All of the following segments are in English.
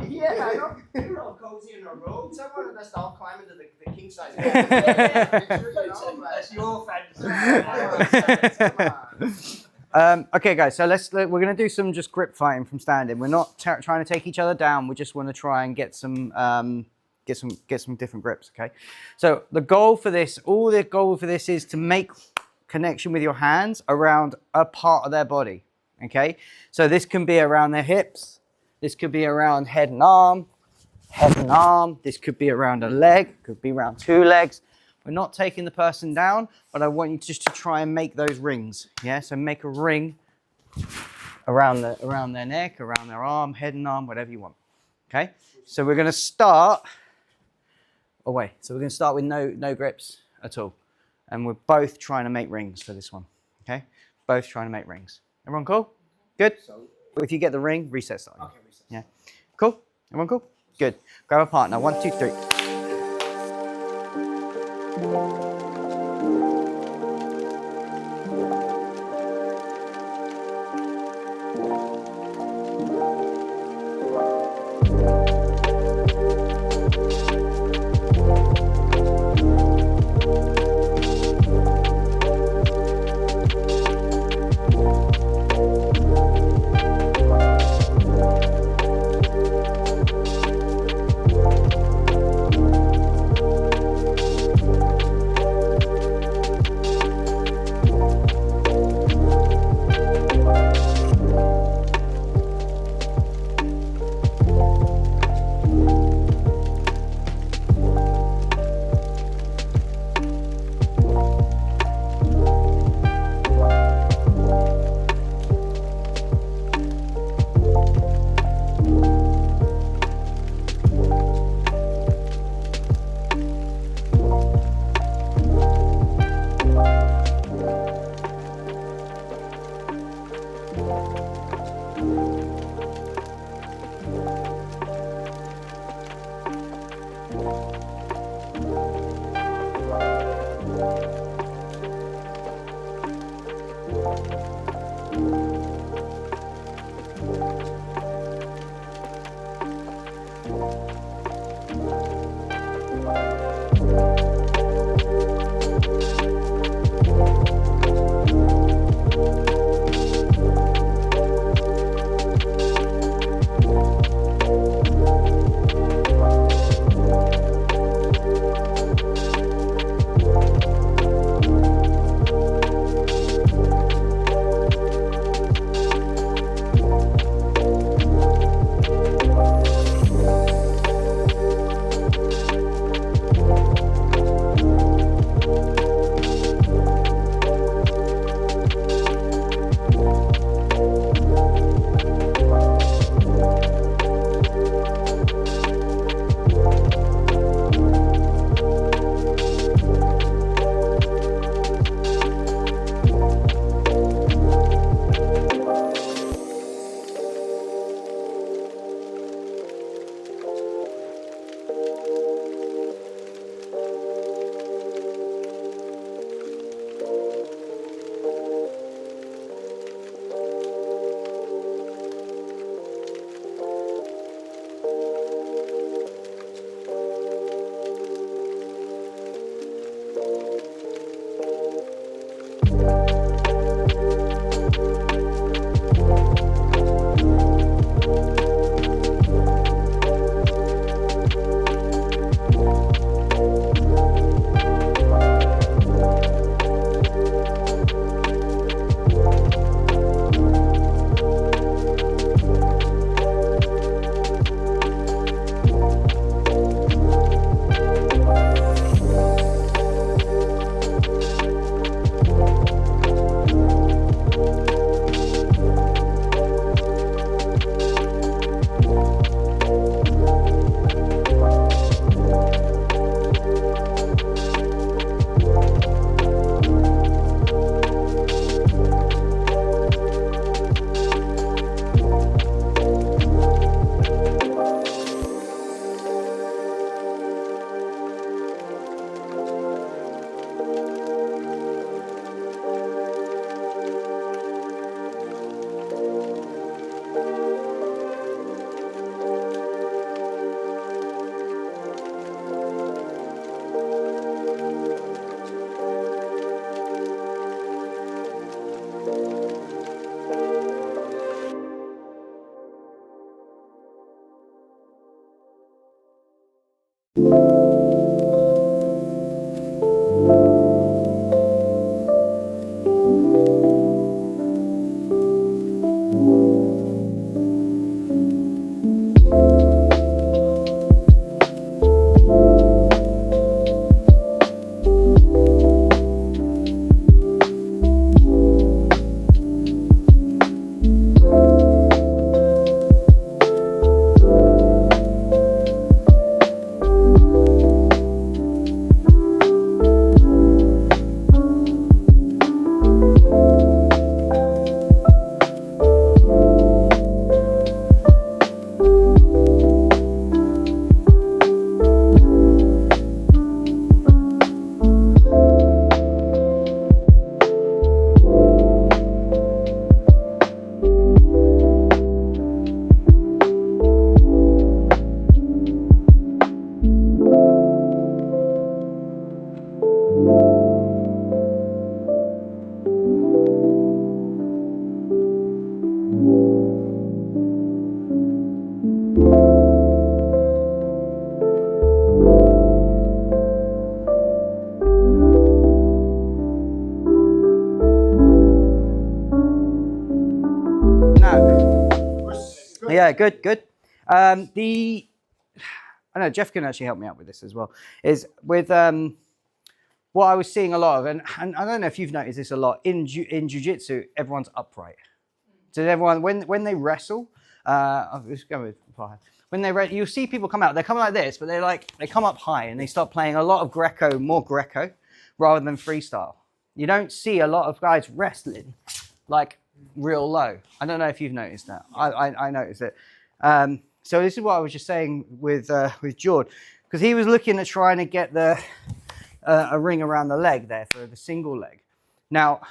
Yeah, I know. You're all cozy in our robes. I wanted us to all climb into the king size bed. That's your fantasy. Okay, guys. So we're gonna do some just grip fighting from standing. We're not trying to take each other down. We just want to try and get some different grips. Okay. So the goal for this, is to make connection with your hands around a part of their body. Okay. So this can be around their hips. This could be around head and arm. This could be around a leg. Could be around two legs. We're not taking the person down, but I want you just to try and make those rings. Yeah, so make a ring around their neck, around their arm, head and arm, whatever you want. Okay, so we're going to start away. So we're going to start with no grips at all, and we're both trying to make rings for this one. Okay, both trying to make rings. Everyone cool? Good. If you get the ring, reset starting. Okay, reset. Yeah, cool. Everyone cool? Good. Grab a partner. 1, 2, 3. Yeah, good, good. I know Jeff can actually help me out with this as well. Is with what I was seeing a lot of, and I don't know if you've noticed this a lot in jiu-jitsu, everyone's upright. So everyone, when they wrestle, let's go with when you'll see people come out. They come like this, but they come up high and they start playing a lot of more Greco, rather than freestyle. You don't see a lot of guys wrestling like real low. I don't know if you've noticed that. I noticed it. So this is what I was just saying with Jord, because he was looking at trying to get a ring around the leg there for the single leg. Now,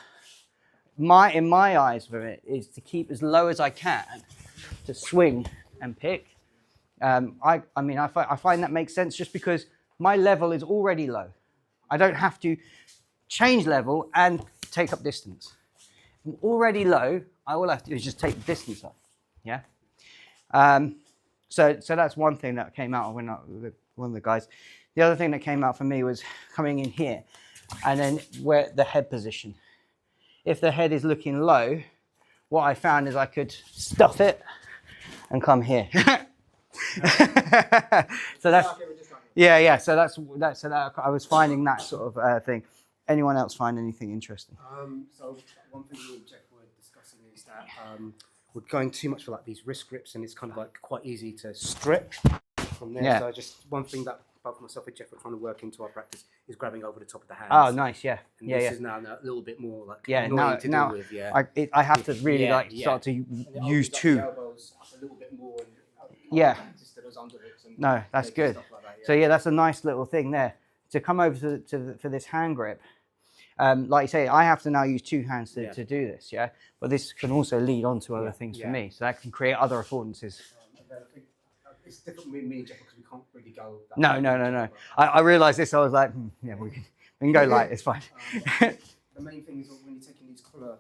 in my eyes for it is to keep as low as I can to swing and pick. I find that makes sense just because my level is already low. I don't have to change level and take up distance. If I'm already low, I will have to just take the distance up. Yeah. So that's one thing that came out when one of the guys. The other thing that came out for me was coming in here, and then where the head position. If the head is looking low, what I found is I could stuff it and come here. So that's yeah. So that's I was finding that sort of thing. Anyone else find anything interesting? So one thing me and Jeff were discussing is that we're going too much for like these wrist grips, and it's kind of like quite easy to strip from there. Yeah. So just one thing that both myself and Jeff are trying to work into our practice is grabbing over the top of the hands. Oh, nice, yeah. And yeah, this is now a little bit more like now annoying to deal with. Yeah. I have to really start to use two. Elbows up a little bit more. And, yeah. And no, that's good. Like that, yeah. So yeah, that's a nice little thing there. To come over for this hand grip, like you say, I have to now use two hands to do this, yeah? But this can also lead on to other things for me. So that can create other affordances. It's different with me and Jeff because we can't really go. No. I realised this, I was like, yeah, we can go light, it's fine. The main thing is when you're taking these collar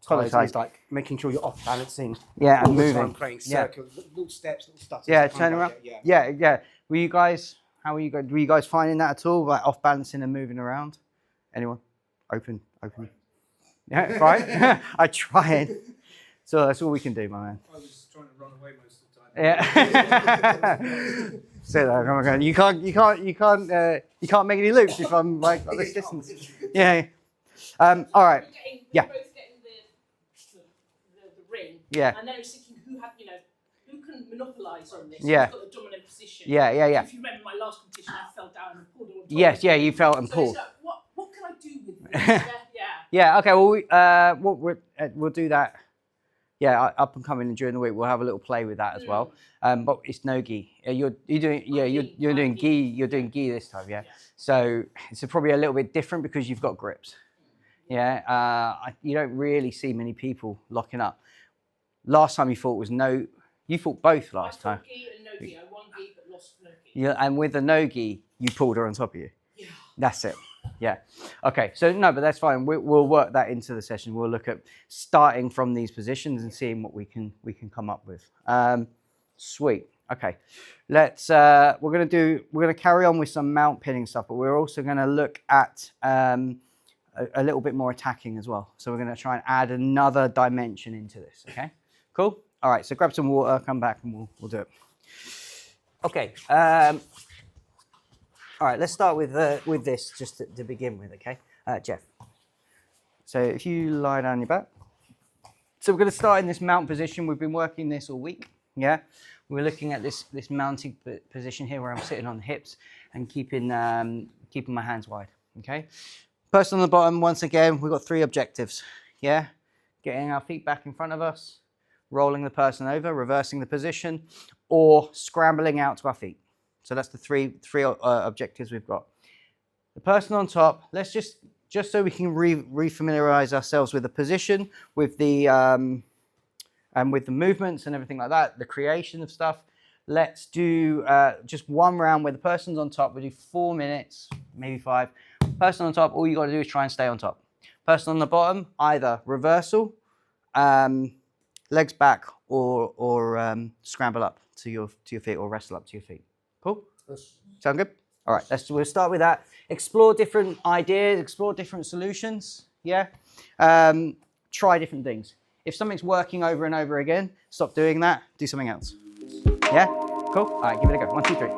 ties, is like making sure you're off balancing. Yeah, and moving. Creating circles, little steps, little stuff. Yeah, turn around. Yeah. Were you guys finding that at all? Like off balancing and moving around? Anyone? Open. Yeah, fine. I tried. So that's all we can do, my man. I was trying to run away most of the time. Yeah. Say that. Oh my God. You can't make any loops if I'm like at this distance. Yeah. All right. Yeah. We're both getting the ring. Yeah. And then I was thinking, who can monopolise on this? Yeah. Who's got the dominant position? Yeah. If you remember my last competition, I fell down and pulled on. Yes. Yeah. You felt and So pulled. it's like, what can I do with this? Yeah. Yeah. Okay. Well, we'll do that. Yeah, up and coming during the week, we'll have a little play with that as well. But it's no gi. You're doing gi. You're doing gi this time, yeah. So it's probably a little bit different because you've got grips. Yeah. You don't really see many people locking up. Last time you fought was no. You fought both last time. Gi and no gi. I won gi but lost no gi. Yeah, and with the no gi, you pulled her on top of you. Yeah. That's it. Yeah. Okay. So no, but that's fine. We'll work that into the session. We'll look at starting from these positions and seeing what we can come up with. Sweet. Okay. We're gonna carry on with some mount pinning stuff, but we're also gonna look at a little bit more attacking as well. So we're gonna try and add another dimension into this. Okay. Cool. All right. So grab some water. Come back and we'll do it. Okay. All right, let's start with this just to begin with, okay? Jeff. So if you lie down your back. So we're going to start in this mount position. We've been working this all week, yeah? We're looking at this mounting position here where I'm sitting on the hips and keeping my hands wide, okay? Person on the bottom, once again, we've got 3 objectives, yeah? Getting our feet back in front of us, rolling the person over, reversing the position, or scrambling out to our feet. So that's the three objectives we've got. The person on top, let's just so we can refamiliarize ourselves with the position, with the movements and everything like that, the creation of stuff. Let's do just one round where the person's on top. We'll do 4 minutes, maybe 5. Person on top, all you got to do is try and stay on top. Person on the bottom, either reversal, legs back, or scramble up to your feet, or wrestle up to your feet. Cool? Sound good? All right, we'll start with that. Explore different ideas, explore different solutions, yeah? Try different things. If something's working over and over again, stop doing that, do something else. Yeah? Cool? All right, give it a go. 1, 2, 3.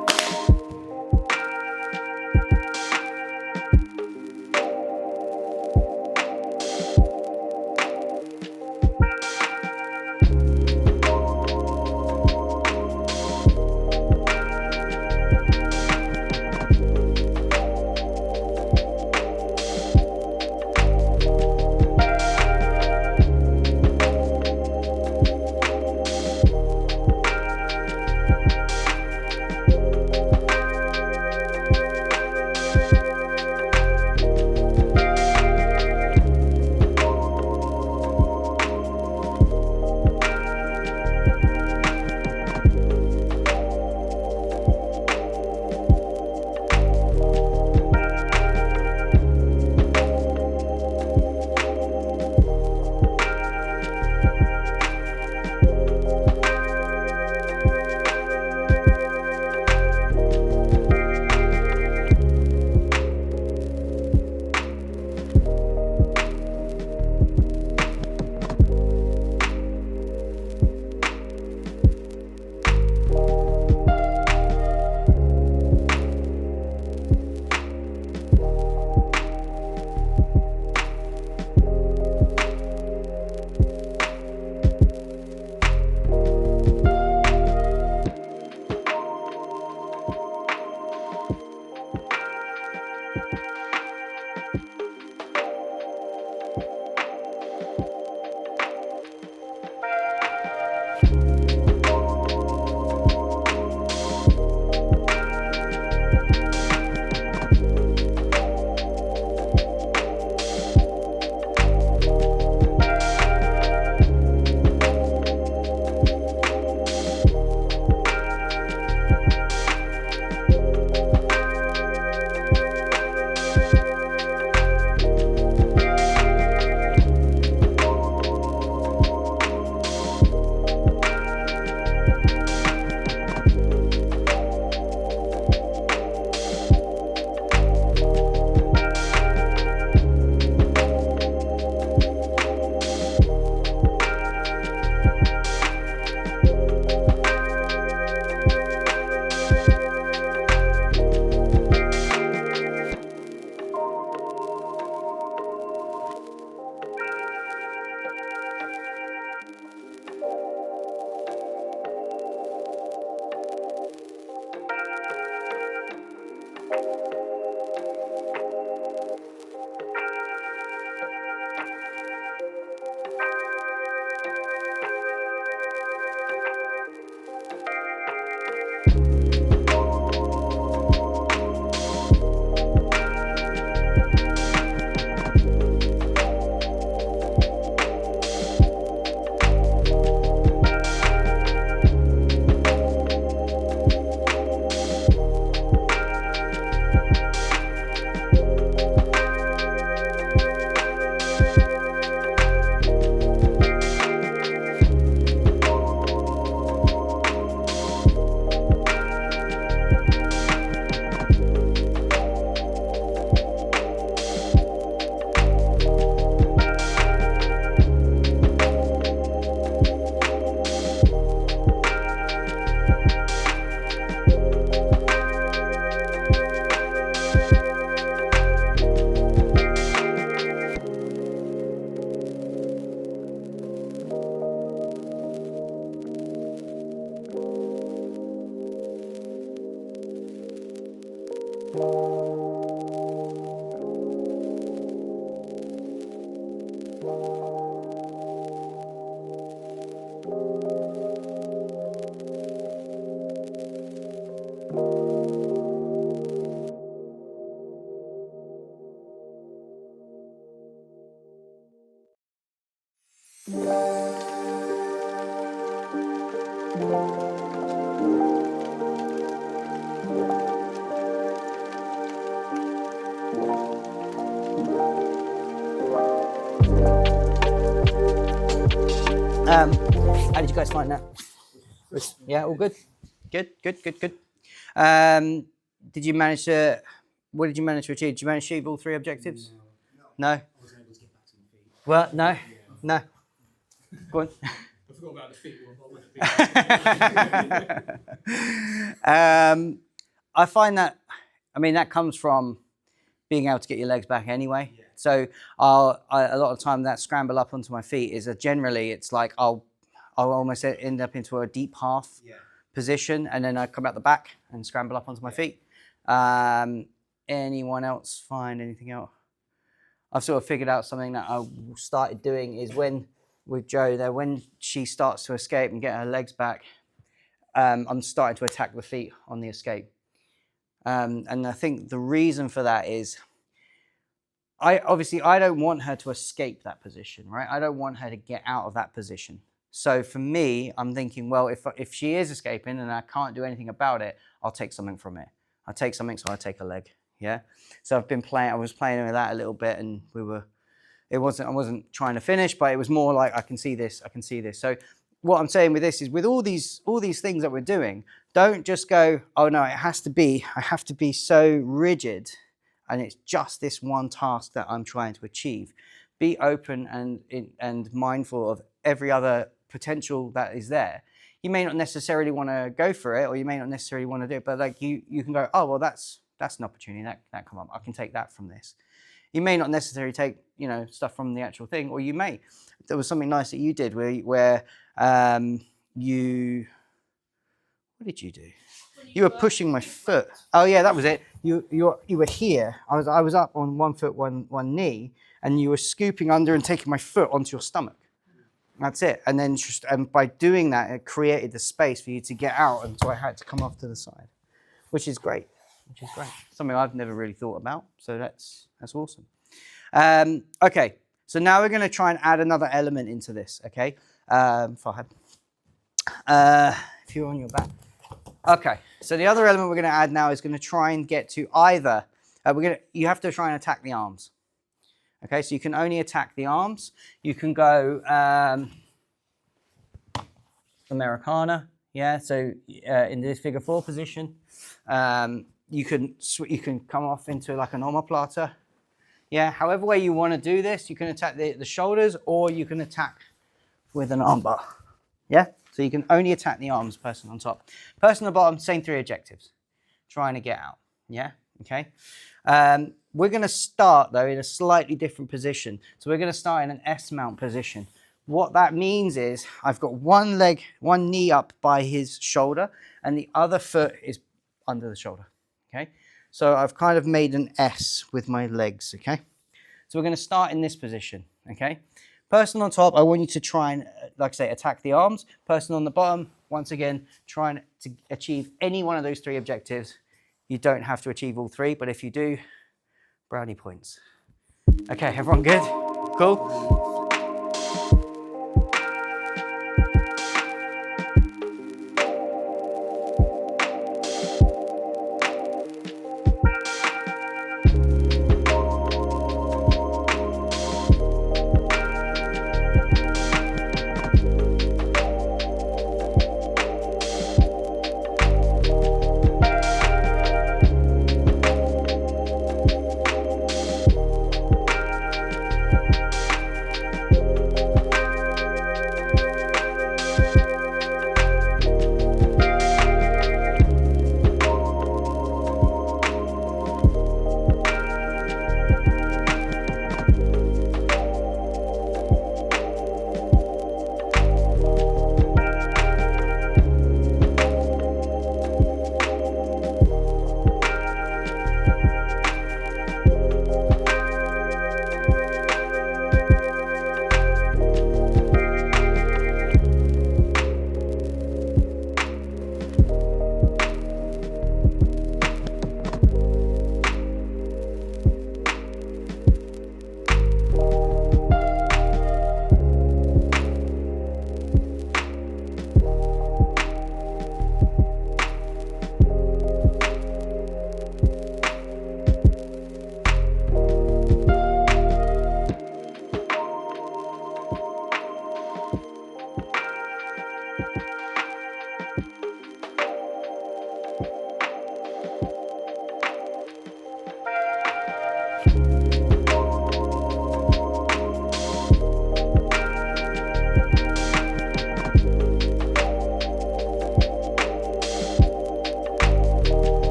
How did you guys find that? Yeah, all good? Good. Did you manage to, what did you manage to achieve? Did you manage to achieve all 3 objectives? No? I wasn't able to get back to my feet. Well, no? No. Go on. I forgot about the feet one, but I would have I find that, I mean, that comes from being able to get your legs back anyway. Yeah. So a lot of time that scramble up onto my feet is generally it's like I'll almost end up into a deep half position, and then I come out the back and scramble up onto my feet. Anyone else find anything else? I've sort of figured out something that I started doing is with Jo there, when she starts to escape and get her legs back, I'm starting to attack the feet on the escape. And I think the reason for that is I don't want her to escape that position, right? I don't want her to get out of that position. So for me, I'm thinking, well, if she is escaping and I can't do anything about it, I'll take something from it. I'll take something, so I take a leg. Yeah. So I was playing with that a little bit, and I wasn't trying to finish, but it was more like I can see this. So what I'm saying with this is, with all these things that we're doing, don't just go, oh no, I have to be so rigid, and it's just this one task that I'm trying to achieve. Be open and mindful of every other potential that is there. You may not necessarily want to go for it, or you may not necessarily want to do it, but like you can go, oh well, that's an opportunity that come up. I can take that from this. You may not necessarily take stuff from the actual thing, or you may. There was something nice that you did where you, what did you do? You were pushing my foot. Oh yeah, that was it. You were here. I was up on one foot, one knee, and you were scooping under and taking my foot onto your stomach. That's it. And then by doing that, it created the space for you to get out, and so I had to come off to the side, which is great. Something I've never really thought about. So that's awesome. Okay, so now we're going to try and add another element into this. Okay, Farhad, if you're on your back. Okay, so the other element we're going to add now is going to try and get to either. You have to try and attack the arms. Okay, so you can only attack the arms. You can go Americana. Yeah, so in this figure 4 position. You can come off into like an omoplata. Yeah, however way you want to do this, you can attack the shoulders, or you can attack with an armbar. Yeah, so you can only attack the arms, person on top. Person on the bottom, same 3 objectives. Trying to get out. Yeah, okay. We're going to start though in a slightly different position. So we're going to start in an S mount position. What that means is I've got one knee up by his shoulder, and the other foot is under the shoulder. Okay, so I've kind of made an S with my legs. Okay, so we're going to start in this position. Okay, person on top, I want you to try and, like I say, attack the arms. Person on the bottom, once again, trying to achieve any one of those 3 objectives. You don't have to achieve all 3, but if you do, brownie points. Okay, everyone good? Cool.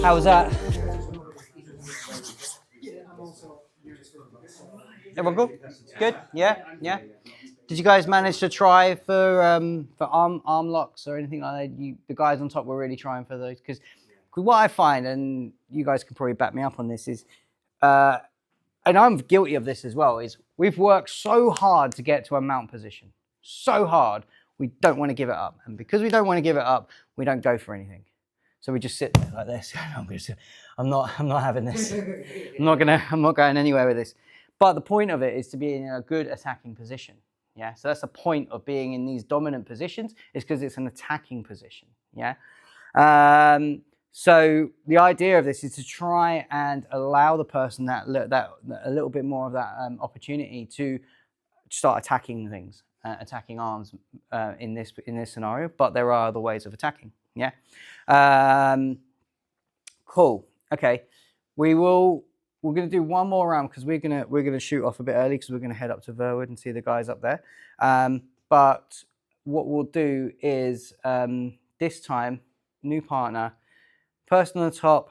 How was that? Everyone good? Good? Yeah? Yeah? Did you guys manage to try for arm locks or anything like that? The guys on top were really trying for those, because what I find, and you guys can probably back me up on this, is, and I'm guilty of this as well, is we've worked so hard to get to a mount position, so hard, we don't want to give it up, and because we don't want to give it up, we don't go for anything. So we just sit there like this. I'm not having this. I'm not going anywhere with this. But the point of it is to be in a good attacking position. Yeah. So that's the point of being in these dominant positions, is because it's an attacking position. Yeah. So the idea of this is to try and allow the person that a little bit more of that opportunity to start attacking things, attacking arms in this scenario. But there are other ways of attacking. Yeah. Cool. Okay. We're going to do one more round, because we're going to shoot off a bit early, because we're going to head up to Verwood and see the guys up there. But what we'll do is this time, new partner, person on the top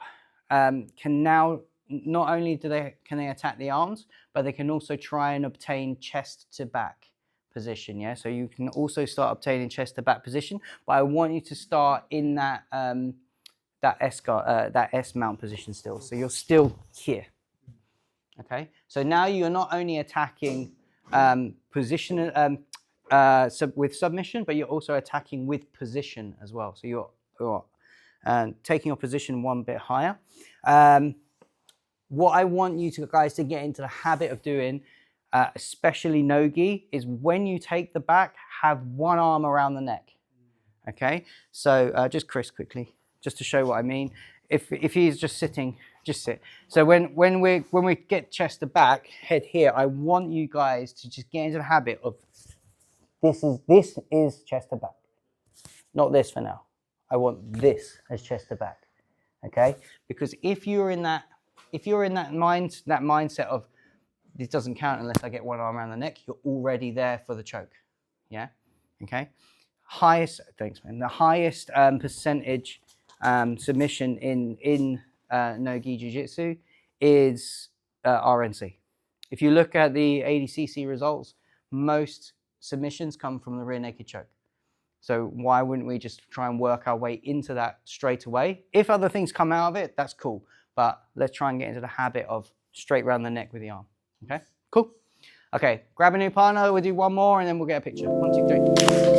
can now not only can they attack the arms, but they can also try and obtain chest to back position. Yeah, so you can also start obtaining chest to back position, but I want you to start in that that S mount position still. So you're still here. Okay, so now you're not only attacking position with submission, but you're also attacking with position as well. So you're taking your position one bit higher. What I want you guys to get into the habit of doing, especially no-gi, is when you take the back, have one arm around the neck. Okay, so just Chris quickly, just to show what I mean. If he's just sitting, just sit. So when we get chest to back, head here, I want you guys to just get into the habit of this is chest to back, not this for now. I want this as chest to back. Okay, because if you're in that mindset of this doesn't count unless I get one arm around the neck, you're already there for the choke. Yeah. Okay. Thanks, man. The highest percentage submission in no-gi jiu-jitsu is RNC. If you look at the ADCC results, most submissions come from the rear naked choke. So why wouldn't we just try and work our way into that straight away? If other things come out of it, that's cool. But let's try and get into the habit of straight around the neck with the arm. Okay, cool. Okay, grab a new partner, we'll do one more and then we'll get a picture. 1, 2, 3.